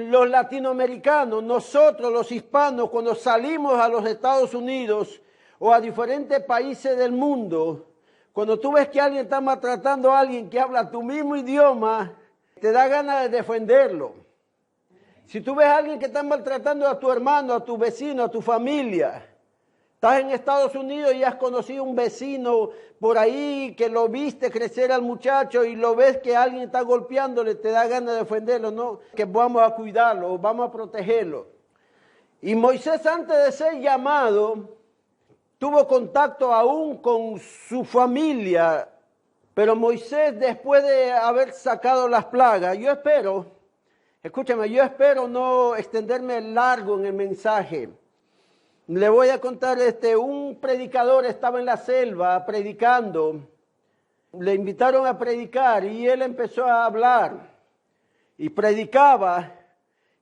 los latinoamericanos, nosotros los hispanos, cuando salimos a los Estados Unidos o a diferentes países del mundo, cuando tú ves que alguien está maltratando a alguien que habla tu mismo idioma, te da ganas de defenderlo. Si tú ves a alguien que está maltratando a tu hermano, a tu vecino, a tu familia, estás en Estados Unidos y has conocido un vecino por ahí que lo viste crecer al muchacho y lo ves que alguien está golpeándole, te da ganas de defenderlo, ¿no? Que vamos a cuidarlo, vamos a protegerlo. Y Moisés, antes de ser llamado, tuvo contacto aún con su familia, pero Moisés, después de haber sacado las plagas, yo espero no extenderme largo en el mensaje. Le voy a contar, un predicador estaba en la selva predicando, le invitaron a predicar y él empezó a hablar y predicaba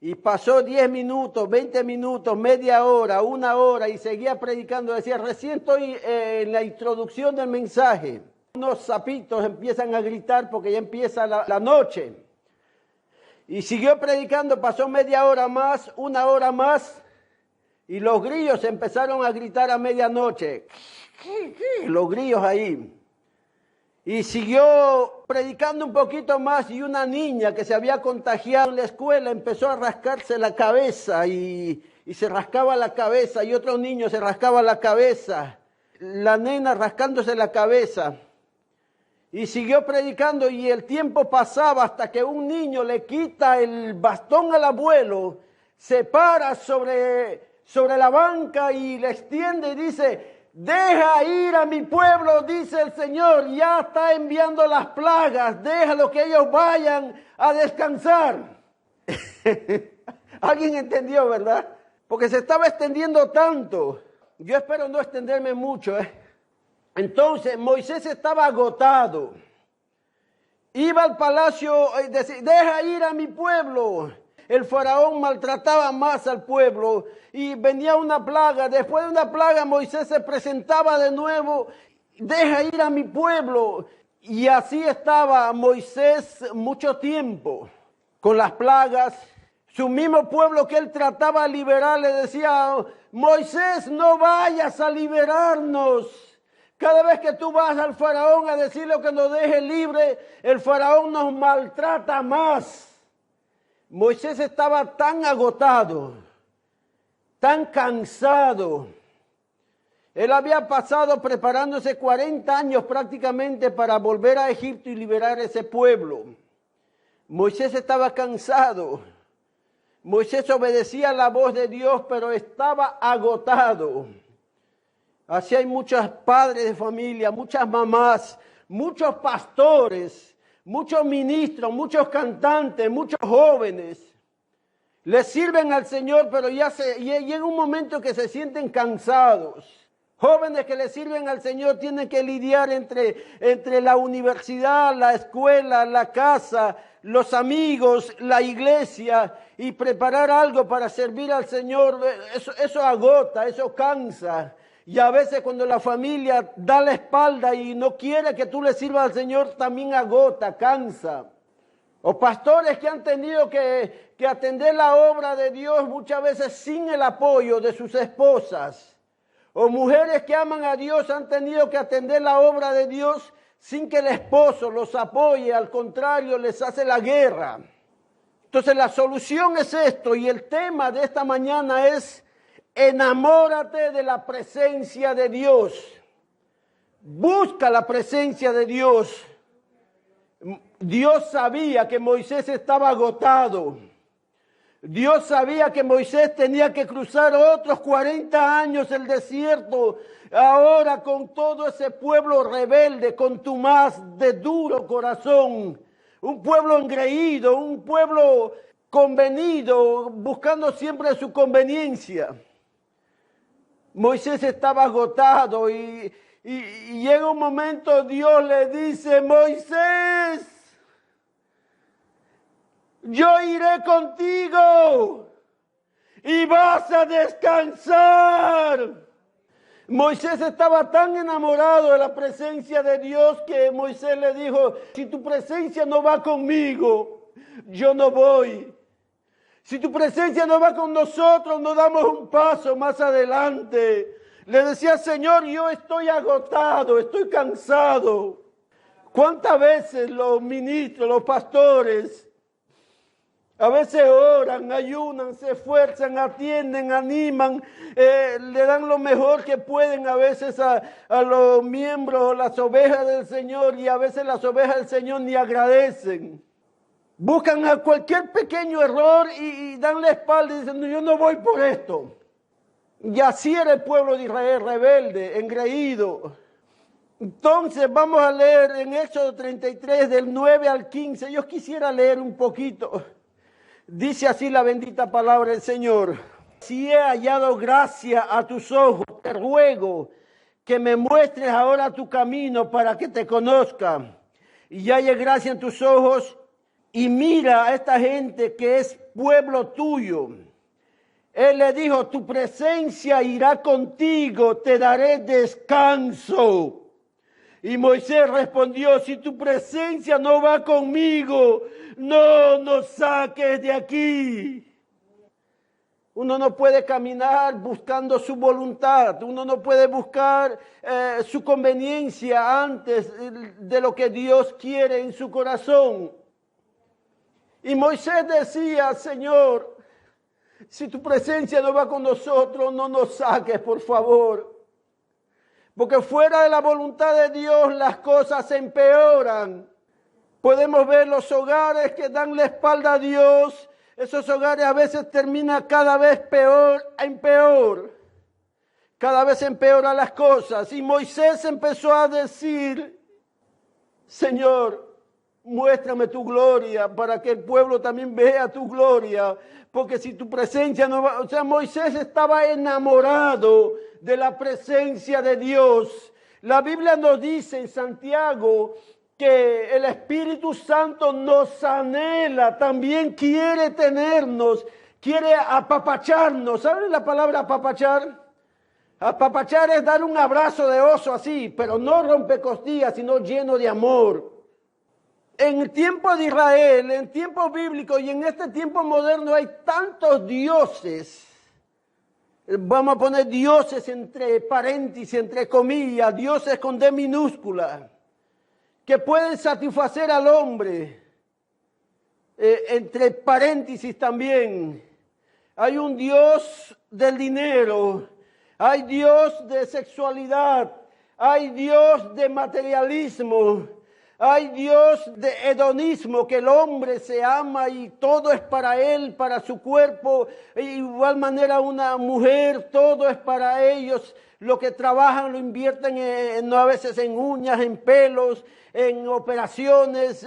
y pasó 10 minutos, 20 minutos, media hora, 1 hora y seguía predicando. Decía, recién estoy en la introducción del mensaje. Unos sapitos empiezan a gritar porque ya empieza la noche. Y siguió predicando, pasó media hora más, 1 hora más. Y los grillos empezaron a gritar a medianoche. Los grillos ahí. Y siguió predicando un poquito más y una niña que se había contagiado en la escuela empezó a rascarse la cabeza y se rascaba la cabeza y otro niño se rascaba la cabeza. La nena rascándose la cabeza. Y siguió predicando y el tiempo pasaba hasta que un niño le quita el bastón al abuelo, se para sobre la banca y le extiende y dice, deja ir a mi pueblo, dice el Señor, ya está enviando las plagas, déjalo que ellos vayan a descansar. ¿Alguien entendió, verdad? Porque se estaba extendiendo tanto. Yo espero no extenderme mucho, Entonces Moisés estaba agotado. Iba al palacio y decía, deja ir a mi pueblo. El faraón maltrataba más al pueblo y venía una plaga. Después de una plaga Moisés se presentaba de nuevo, deja ir a mi pueblo. Y así estaba Moisés mucho tiempo con las plagas. Su mismo pueblo que él trataba de liberar le decía, Moisés, no vayas a liberarnos. Cada vez que tú vas al faraón a decirle que nos deje libre, el faraón nos maltrata más. Moisés estaba tan agotado, tan cansado. Él había pasado preparándose 40 años prácticamente para volver a Egipto y liberar ese pueblo. Moisés estaba cansado. Moisés obedecía la voz de Dios, pero estaba agotado. Así hay muchos padres de familia, muchas mamás, muchos pastores, muchos ministros, muchos cantantes, muchos jóvenes. Le sirven al Señor, pero llega un momento que se sienten cansados. Jóvenes que le sirven al Señor tienen que lidiar entre la universidad, la escuela, la casa, los amigos, la iglesia y preparar algo para servir al Señor. Eso agota, eso cansa. Y a veces cuando la familia da la espalda y no quiere que tú le sirvas al Señor, también agota, cansa. O pastores que han tenido que atender la obra de Dios muchas veces sin el apoyo de sus esposas. O mujeres que aman a Dios han tenido que atender la obra de Dios sin que el esposo los apoye, al contrario, les hace la guerra. Entonces la solución es esto, y el tema de esta mañana es: enamórate de la presencia de Dios. Busca la presencia de Dios. Dios sabía que Moisés estaba agotado. Dios sabía que Moisés tenía que cruzar otros 40 años el desierto. Ahora con todo ese pueblo rebelde, contumaz, de duro corazón. Un pueblo engreído, un pueblo convenido, buscando siempre su conveniencia. Moisés estaba agotado y llega un momento, Dios le dice: Moisés, yo iré contigo y vas a descansar. Moisés estaba tan enamorado de la presencia de Dios que Moisés le dijo: si tu presencia no va conmigo, yo no voy. Si tu presencia no va con nosotros, no damos un paso más adelante. Le decía, Señor, yo estoy agotado, estoy cansado. ¿Cuántas veces los ministros, los pastores, a veces oran, ayunan, se esfuerzan, atienden, animan, le dan lo mejor que pueden a veces a los miembros, las ovejas del Señor, y a veces las ovejas del Señor ni agradecen? Buscan a cualquier pequeño error y dan la espalda y dicen, no, yo no voy por esto. Y así era el pueblo de Israel, rebelde, engreído. Entonces vamos a leer en Éxodo 33 del 9 al 15. Yo quisiera leer un poquito. Dice así la bendita palabra del Señor. Si he hallado gracia a tus ojos, te ruego que me muestres ahora tu camino para que te conozca. Y halle gracia en tus ojos y mira a esta gente que es pueblo tuyo. Él le dijo, tu presencia irá contigo, te daré descanso. Y Moisés respondió, si tu presencia no va conmigo, no nos saques de aquí. Uno no puede caminar buscando su voluntad, uno no puede buscar su conveniencia antes de lo que Dios quiere en su corazón. Y Moisés decía, Señor, si tu presencia no va con nosotros, no nos saques, por favor. Porque fuera de la voluntad de Dios las cosas se empeoran. Podemos ver los hogares que dan la espalda a Dios. Esos hogares a veces terminan cada vez peor en peor. Cada vez empeoran las cosas. Y Moisés empezó a decir, Señor, muéstrame tu gloria para que el pueblo también vea tu gloria. Porque si tu presencia no va... O sea, Moisés estaba enamorado de la presencia de Dios. La Biblia nos dice en Santiago que el Espíritu Santo nos anhela, también quiere tenernos, quiere apapacharnos. ¿Saben la palabra apapachar? Apapachar es dar un abrazo de oso así, pero no rompecostillas, sino lleno de amor. En el tiempo de Israel, en tiempo bíblico y en este tiempo moderno hay tantos dioses. Vamos a poner dioses entre paréntesis, entre comillas, dioses con D minúscula, que pueden satisfacer al hombre. Entre paréntesis también, hay un Dios del dinero, hay Dios de sexualidad, hay Dios de materialismo, hay Dios de hedonismo, que el hombre se ama y todo es para él, para su cuerpo. De igual manera una mujer, todo es para ellos. Lo que trabajan lo invierten a veces en uñas, en pelos, en operaciones.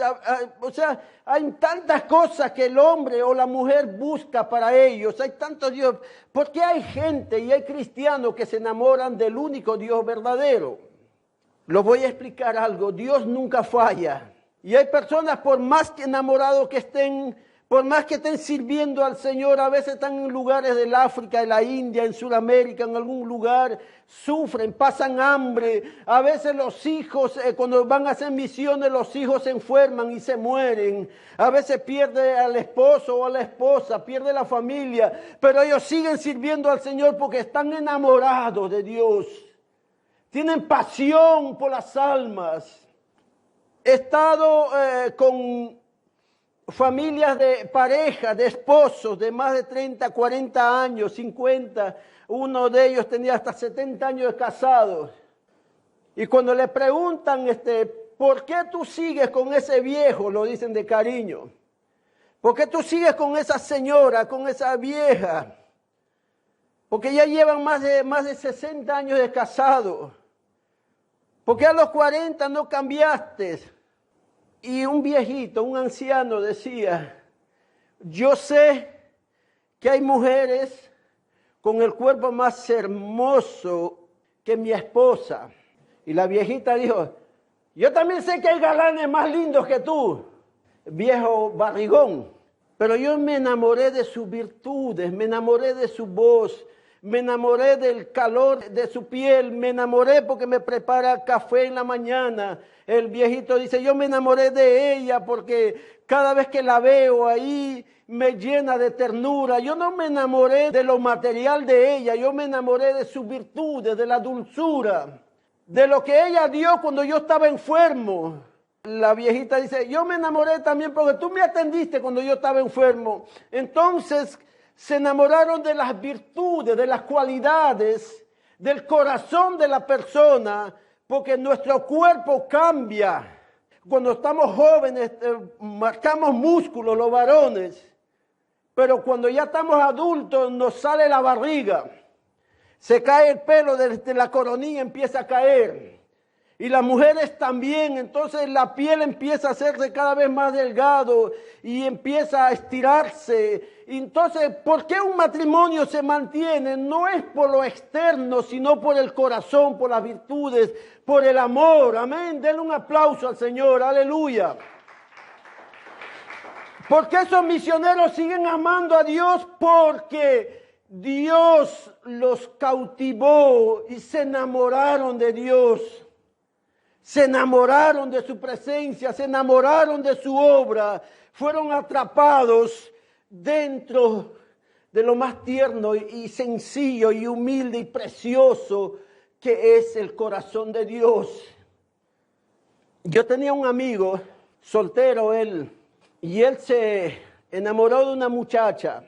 O sea, hay tantas cosas que el hombre o la mujer busca para ellos. Hay tantos Dios. Porque hay gente y hay cristianos que se enamoran del único Dios verdadero. Les voy a explicar algo. Dios nunca falla. Y hay personas, por más que enamorados que estén, por más que estén sirviendo al Señor, a veces están en lugares del África, de la India, en Sudamérica, en algún lugar, sufren, pasan hambre. A veces los hijos, cuando van a hacer misiones, los hijos se enferman y se mueren. A veces pierde al esposo o a la esposa, pierde la familia. Pero ellos siguen sirviendo al Señor porque están enamorados de Dios. Tienen pasión por las almas. He estado con familias de parejas, de esposos de más de 30, 40 años, 50. Uno de ellos tenía hasta 70 años de casados. Y cuando le preguntan, ¿por qué tú sigues con ese viejo? Lo dicen de cariño. ¿Por qué tú sigues con esa señora, con esa vieja? Porque ya llevan más de 60 años de casados. ¿Por qué a los 40 no cambiaste? Y un viejito, un anciano decía, yo sé que hay mujeres con el cuerpo más hermoso que mi esposa. Y la viejita dijo, yo también sé que hay galanes más lindos que tú, viejo barrigón. Pero yo me enamoré de sus virtudes, me enamoré de su voz, me enamoré del calor de su piel, me enamoré porque me prepara café en la mañana. El viejito dice, yo me enamoré de ella porque cada vez que la veo ahí me llena de ternura. Yo no me enamoré de lo material de ella, yo me enamoré de sus virtudes, de la dulzura, de lo que ella dio cuando yo estaba enfermo. La viejita dice, yo me enamoré también porque tú me atendiste cuando yo estaba enfermo. Entonces se enamoraron de las virtudes, de las cualidades, del corazón de la persona, porque nuestro cuerpo cambia. Cuando estamos jóvenes, marcamos músculos los varones, pero cuando ya estamos adultos nos sale la barriga, se cae el pelo desde la coronilla, empieza a caer. Y las mujeres también, entonces la piel empieza a hacerse cada vez más delgado y empieza a estirarse. Entonces, ¿por qué un matrimonio se mantiene? No es por lo externo, sino por el corazón, por las virtudes, por el amor. Amén. Denle un aplauso al Señor. Aleluya. ¿Por qué esos misioneros siguen amando a Dios? Porque Dios los cautivó y se enamoraron de Dios. Se enamoraron de su presencia, se enamoraron de su obra, fueron atrapados dentro de lo más tierno y sencillo y humilde y precioso que es el corazón de Dios. Yo tenía un amigo, soltero él, y él se enamoró de una muchacha.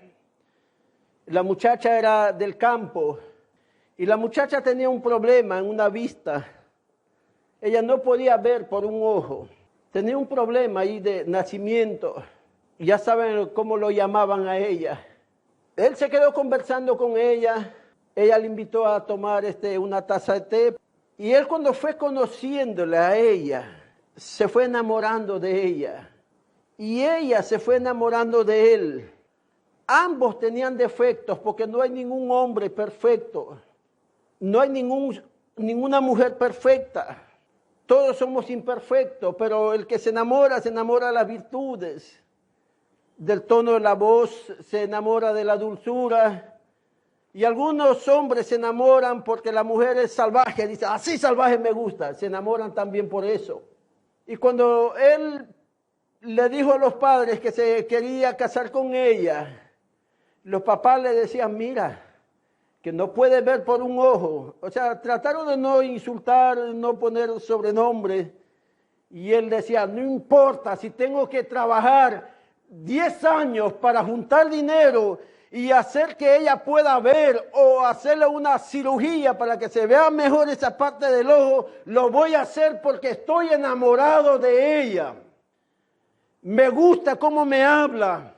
La muchacha era del campo y la muchacha tenía un problema en una vista. Ella no podía ver por un ojo. Tenía un problema ahí de nacimiento. Ya saben cómo lo llamaban a ella. Él se quedó conversando con ella. Ella le invitó a tomar una taza de té. Y él cuando fue conociéndola a ella, se fue enamorando de ella. Y ella se fue enamorando de él. Ambos tenían defectos porque no hay ningún hombre perfecto. No hay ninguna mujer perfecta. Todos somos imperfectos, pero el que se enamora de las virtudes, del tono de la voz, se enamora de la dulzura. Y algunos hombres se enamoran porque la mujer es salvaje, dice, así salvaje me gusta, se enamoran también por eso. Y cuando él le dijo a los padres que se quería casar con ella, los papás le decían, mira, que no puede ver por un ojo. O sea, trataron de no insultar, no poner sobrenombre. Y él decía, no importa si tengo que trabajar 10 años para juntar dinero y hacer que ella pueda ver o hacerle una cirugía para que se vea mejor esa parte del ojo, lo voy a hacer porque estoy enamorado de ella. Me gusta cómo me habla.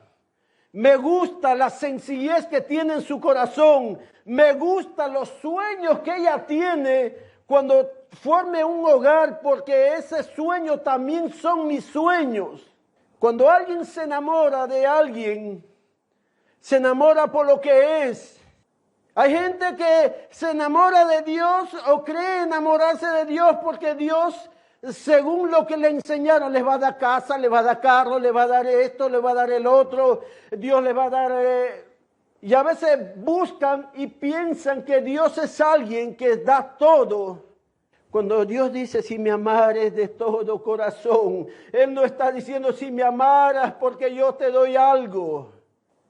Me gusta la sencillez que tiene en su corazón. Me gustan los sueños que ella tiene cuando forme un hogar, porque ese sueño también son mis sueños. Cuando alguien se enamora de alguien, se enamora por lo que es. Hay gente que se enamora de Dios o cree enamorarse de Dios porque Dios, según lo que le enseñaron, les va a dar casa, les va a dar carro, les va a dar esto, les va a dar el otro. Dios les va a dar... Y a veces buscan y piensan que Dios es alguien que da todo. Cuando Dios dice, si me amares de todo corazón, Él no está diciendo, si me amaras porque yo te doy algo.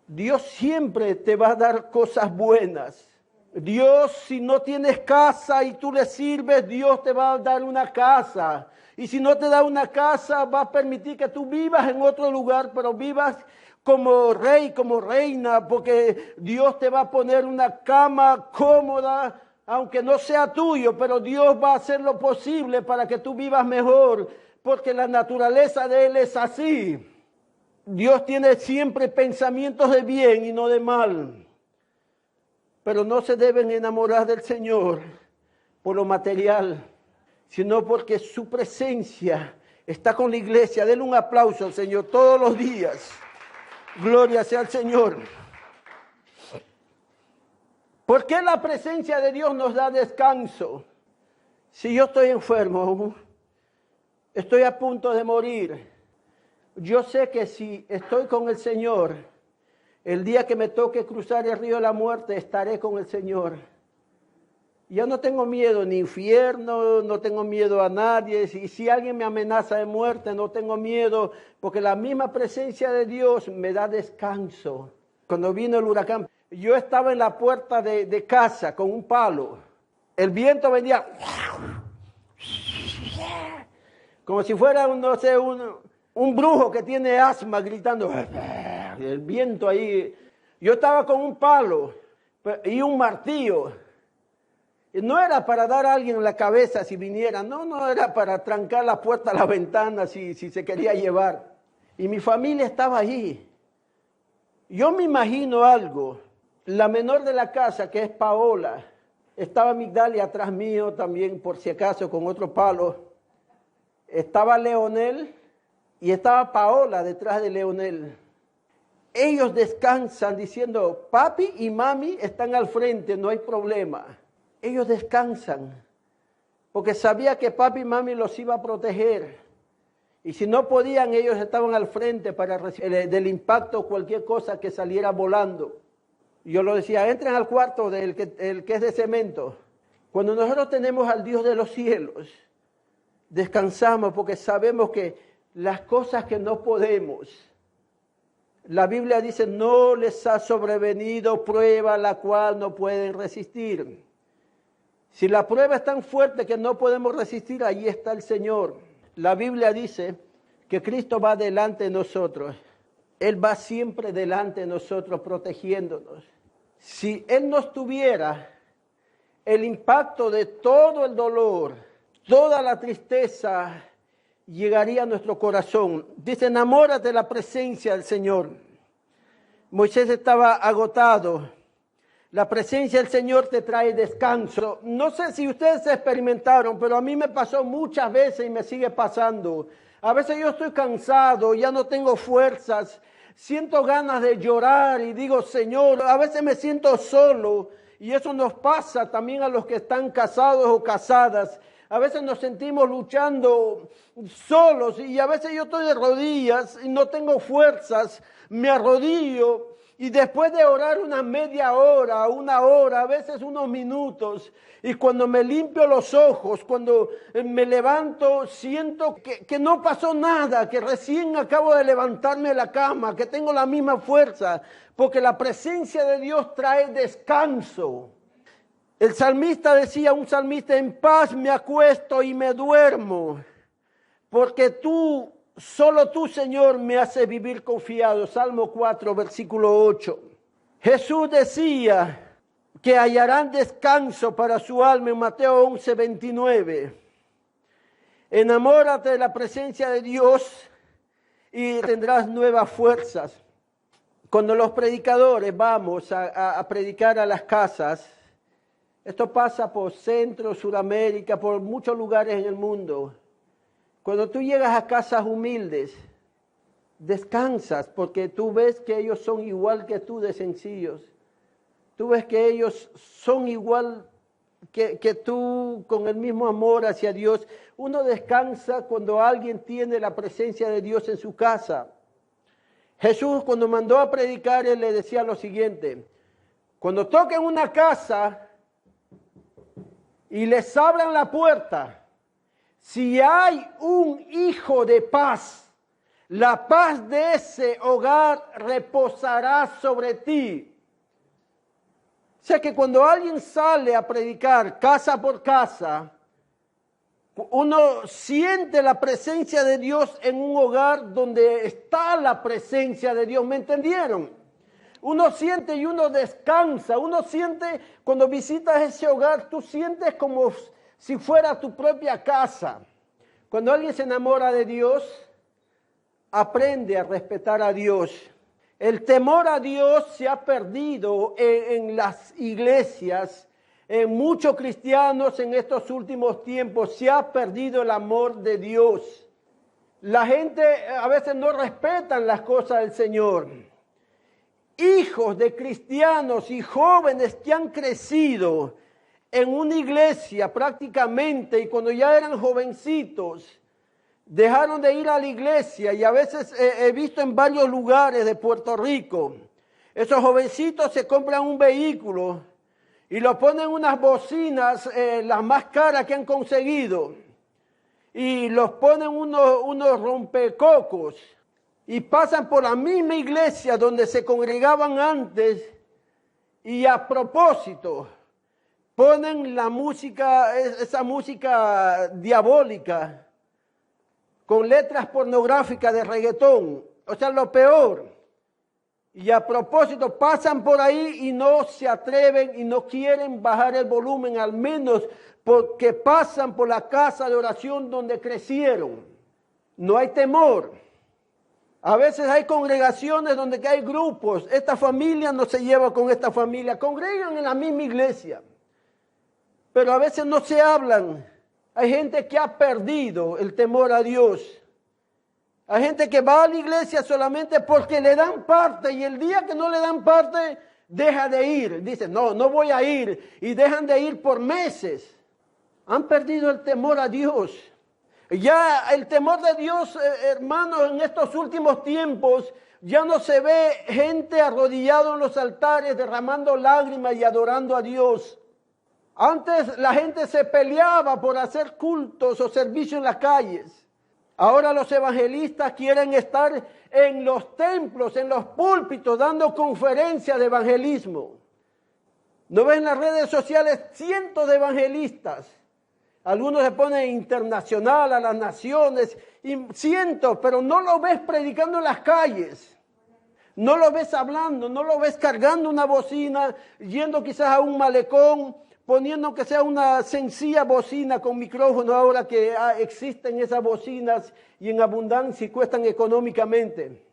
Dios siempre te va a dar cosas buenas. Dios, si no tienes casa y tú le sirves, Dios te va a dar una casa. Y si no te da una casa, va a permitir que tú vivas en otro lugar, pero vivas como rey, como reina, porque Dios te va a poner una cama cómoda, aunque no sea tuyo, pero Dios va a hacer lo posible para que tú vivas mejor, porque la naturaleza de Él es así. Dios tiene siempre pensamientos de bien y no de mal. Pero no se deben enamorar del Señor por lo material, sino porque su presencia está con la iglesia. Denle un aplauso al Señor todos los días. Gloria sea al Señor. ¿Por qué la presencia de Dios nos da descanso? Si yo estoy enfermo, estoy a punto de morir, yo sé que si estoy con el Señor, El día que me toque cruzar el río de la muerte, estaré con el Señor. Ya no tengo miedo ni infierno, no tengo miedo a nadie. Y si alguien me amenaza de muerte, no tengo miedo, porque la misma presencia de Dios me da descanso. Cuando vino el huracán, yo estaba en la puerta de casa con un palo. El viento venía como si fuera, no sé, un brujo que tiene asma gritando. El viento ahí. Yo estaba con un palo y un martillo. No era para dar a alguien en la cabeza si viniera. No era para trancar la puerta a la ventana si se quería llevar. Y mi familia estaba allí. Yo me imagino algo. La menor de la casa, que es Paola, estaba Migdalia atrás mío también, por si acaso, con otro palo. Estaba Leonel y estaba Paola detrás de Leonel. Ellos descansan diciendo, papi y mami están al frente, no hay problema. Ellos descansan porque sabía que papi y mami los iba a proteger. Y si no podían, ellos estaban al frente para recibir del impacto cualquier cosa que saliera volando. Yo lo decía, entren al cuarto el que es de cemento. Cuando nosotros tenemos al Dios de los cielos, descansamos porque sabemos que las cosas que no podemos, la Biblia dice, no les ha sobrevenido prueba la cual no pueden resistir. Si la prueba es tan fuerte que no podemos resistir, ahí está el Señor. La Biblia dice que Cristo va delante de nosotros. Él va siempre delante de nosotros protegiéndonos. Si Él no estuviera, el impacto de todo el dolor, toda la tristeza llegaría a nuestro corazón. Dice, enamórate de la presencia del Señor. Moisés estaba agotado. La presencia del Señor te trae descanso. No sé si ustedes experimentaron, pero a mí me pasó muchas veces y me sigue pasando. A veces yo estoy cansado, ya no tengo fuerzas, siento ganas de llorar y digo, Señor, a veces me siento solo. Y eso nos pasa también a los que están casados o casadas. A veces nos sentimos luchando solos y a veces yo estoy de rodillas y no tengo fuerzas, me arrodillo y después de orar una media hora, una hora, a veces unos minutos, y cuando me limpio los ojos, cuando me levanto, siento que no pasó nada, que recién acabo de levantarme de la cama, que tengo la misma fuerza, porque la presencia de Dios trae descanso. El salmista decía, un salmista, en paz me acuesto y me duermo, porque solo tú, Señor, me haces vivir confiado. Salmo 4, versículo 8. Jesús decía que hallarán descanso para su alma en Mateo 11, 29. Enamórate de la presencia de Dios y tendrás nuevas fuerzas. Cuando los predicadores vamos a predicar a las casas, esto pasa por Centro, Sudamérica, por muchos lugares en el mundo. Cuando tú llegas a casas humildes, descansas porque tú ves que ellos son igual que tú de sencillos. Tú ves que ellos son igual que tú con el mismo amor hacia Dios. Uno descansa cuando alguien tiene la presencia de Dios en su casa. Jesús cuando mandó a predicar, Él le decía lo siguiente, cuando toquen una casa y les abran la puerta, si hay un hijo de paz, la paz de ese hogar reposará sobre ti. O sea que cuando alguien sale a predicar casa por casa, uno siente la presencia de Dios en un hogar donde está la presencia de Dios. ¿Me entendieron? Uno siente y uno descansa. Uno siente, cuando visitas ese hogar, tú sientes como si fuera tu propia casa. Cuando alguien se enamora de Dios, aprende a respetar a Dios. El temor a Dios se ha perdido en las iglesias, en muchos cristianos en estos últimos tiempos. Se ha perdido el amor de Dios. La gente a veces no respetan las cosas del Señor. Hijos de cristianos y jóvenes que han crecido en una iglesia prácticamente y cuando ya eran jovencitos, dejaron de ir a la iglesia y a veces he visto en varios lugares de Puerto Rico, Esos jovencitos se compran un vehículo y lo ponen unas bocinas, las más caras que han conseguido, y los ponen unos rompecocos, y pasan por la misma iglesia donde se congregaban antes, y a propósito ponen la música, esa música diabólica, con letras pornográficas de reggaetón, o sea, lo peor. Y a propósito pasan por ahí y no se atreven y no quieren bajar el volumen, al menos porque pasan por la casa de oración donde crecieron. No hay temor. A veces hay congregaciones donde hay grupos. Esta familia no se lleva con esta familia. Congregan en la misma iglesia, pero a veces no se hablan. Hay gente que ha perdido el temor a Dios. Hay gente que va a la iglesia solamente porque le dan parte, y el día que no le dan parte, deja de ir. Dice, no voy a ir, y dejan de ir por meses. Han perdido el temor a Dios. Ya el temor de Dios, hermanos, en estos últimos tiempos, ya no se ve gente arrodillado en los altares, derramando lágrimas y adorando a Dios. Antes la gente se peleaba por hacer cultos o servicios en las calles. Ahora los evangelistas quieren estar en los templos, en los púlpitos, dando conferencias de evangelismo. ¿No ven en las redes sociales cientos de evangelistas? Algunos se ponen internacional, a las naciones, y cientos, pero no lo ves predicando en las calles. No lo ves hablando, no lo ves cargando una bocina, yendo quizás a un malecón, poniendo que sea una sencilla bocina con micrófono, ahora que existen esas bocinas y en abundancia y cuestan económicamente.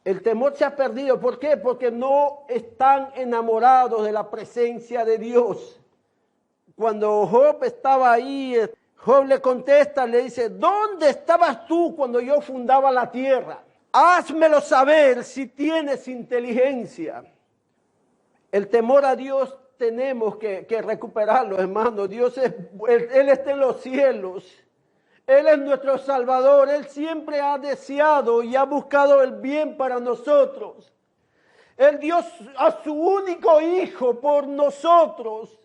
El temor se ha perdido. ¿Por qué? Porque no están enamorados de la presencia de Dios. Cuando Job estaba ahí, Job le contesta, le dice, ¿dónde estabas tú cuando yo fundaba la tierra? Házmelo saber si tienes inteligencia. El temor a Dios tenemos que recuperarlo, hermano. Dios Él está en los cielos. Él es nuestro Salvador. Él siempre ha deseado y ha buscado el bien para nosotros. Él dio a su único Hijo por nosotros.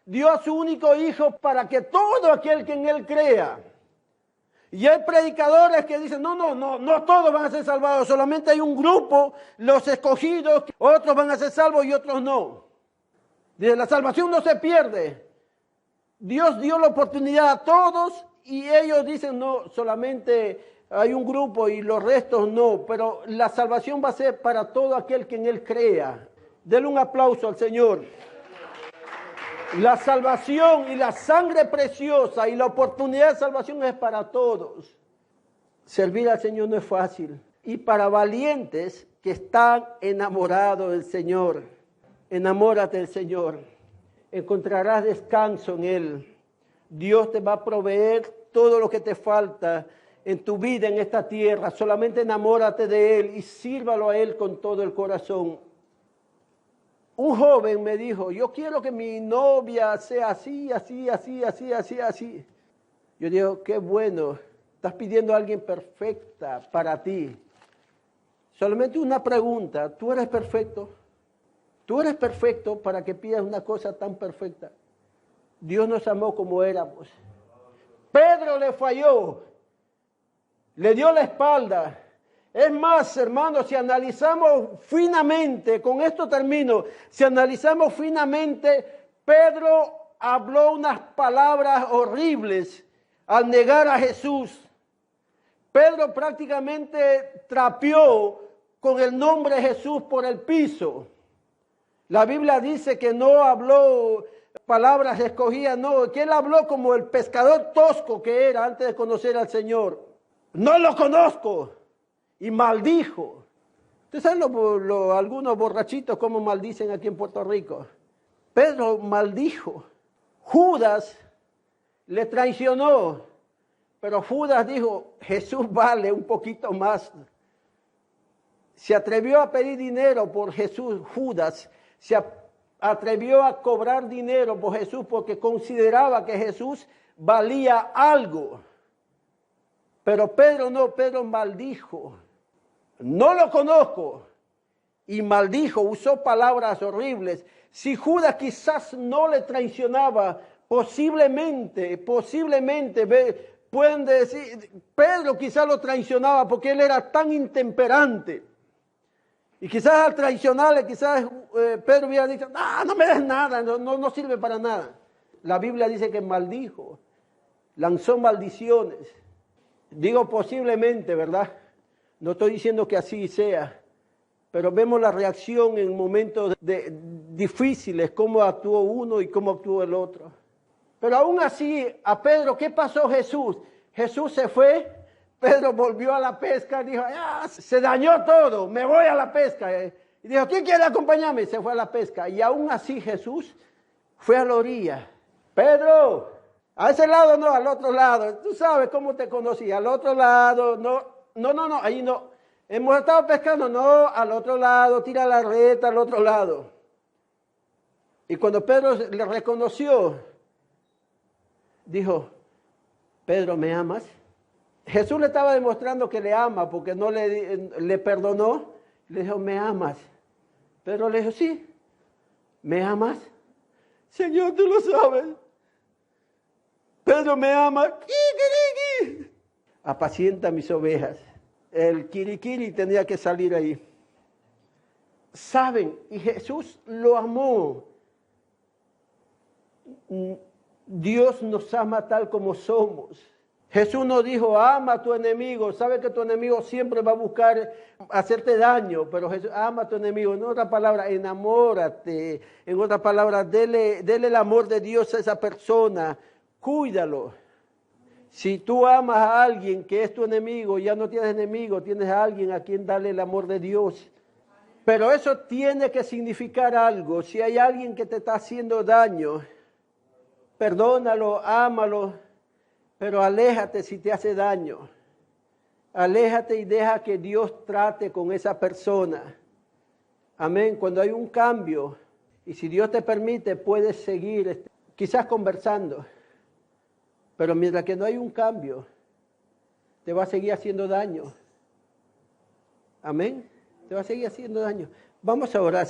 Dio a su único Hijo para que todo aquel que en Él crea. Y hay predicadores que dicen, no todos van a ser salvados. Solamente hay un grupo, los escogidos, otros van a ser salvos y otros no. Dice, la salvación no se pierde. Dios dio la oportunidad a todos y ellos dicen, no, solamente hay un grupo y los restos no. Pero la salvación va a ser para todo aquel que en Él crea. Denle un aplauso al Señor. La salvación y la sangre preciosa y la oportunidad de salvación es para todos. Servir al Señor no es fácil. Y para valientes que están enamorados del Señor. Enamórate del Señor, encontrarás descanso en Él. Dios te va a proveer todo lo que te falta en tu vida en esta tierra. Solamente enamórate de Él y sírvalo a Él con todo el corazón. Un joven me dijo, yo quiero que mi novia sea así. Yo digo, qué bueno, estás pidiendo a alguien perfecta para ti. Solamente una pregunta, ¿tú eres perfecto? ¿Tú eres perfecto para que pidas una cosa tan perfecta? Dios nos amó como éramos. Pedro le falló, le dio la espalda. Es más, hermanos, si analizamos finamente, con esto termino, si analizamos finamente, Pedro habló unas palabras horribles al negar a Jesús. Pedro prácticamente trapeó con el nombre de Jesús por el piso. La Biblia dice que no habló palabras escogidas, no, que él habló como el pescador tosco que era antes de conocer al Señor. No lo conozco. Y maldijo. ¿Ustedes saben algunos borrachitos cómo maldicen aquí en Puerto Rico? Pedro maldijo. Judas le traicionó. Pero Judas dijo, Jesús vale un poquito más. Se atrevió a pedir dinero por Jesús, Judas. Se atrevió a cobrar dinero por Jesús porque consideraba que Jesús valía algo. Pero Pedro no, Pedro maldijo. No lo conozco. y maldijo, usó palabras horribles. Si Judas quizás no le traicionaba, posiblemente, pueden decir, Pedro quizás lo traicionaba porque él era tan intemperante. Y quizás al traicionarle, Pedro hubiera dicho, no me des nada, no sirve para nada. La Biblia dice que maldijo, lanzó maldiciones. Digo posiblemente, ¿verdad? No estoy diciendo que así sea, pero vemos la reacción en momentos difíciles, cómo actuó uno y cómo actuó el otro. Pero aún así, a Pedro, ¿qué pasó Jesús? Jesús se fue, Pedro volvió a la pesca, dijo, se dañó todo, me voy a la pesca. Y dijo, ¿quién quiere acompañarme? Se fue a la pesca. Y aún así Jesús fue a la orilla. Pedro, a ese lado no, al otro lado. Tú sabes cómo te conocí, al otro lado, no, ahí no. Hemos estado pescando, no, al otro lado, tira la red al otro lado. Y cuando Pedro le reconoció, dijo, Pedro, ¿me amas? Jesús le estaba demostrando que le ama porque no le perdonó. Le dijo, ¿me amas? Pedro le dijo, sí, ¿me amas? Señor, tú lo sabes. Pedro, ¿me ama? ¡Kikiriki! Apacienta mis ovejas. El kirikiri tenía que salir ahí. ¿Saben? Y Jesús lo amó. Dios nos ama tal como somos. Jesús nos dijo, ama a tu enemigo. Sabe que tu enemigo siempre va a buscar hacerte daño, pero Jesús ama a tu enemigo. En otra palabra, enamórate. En otra palabra, dele el amor de Dios a esa persona. Cuídalo. Si tú amas a alguien que es tu enemigo, ya no tienes enemigo, tienes a alguien a quien darle el amor de Dios. Pero eso tiene que significar algo. Si hay alguien que te está haciendo daño, perdónalo, ámalo, pero aléjate si te hace daño. Aléjate y deja que Dios trate con esa persona. Amén. Cuando hay un cambio, y si Dios te permite, puedes seguir quizás conversando. Pero mientras que no hay un cambio, te va a seguir haciendo daño. Amén. Te va a seguir haciendo daño. Vamos a orar.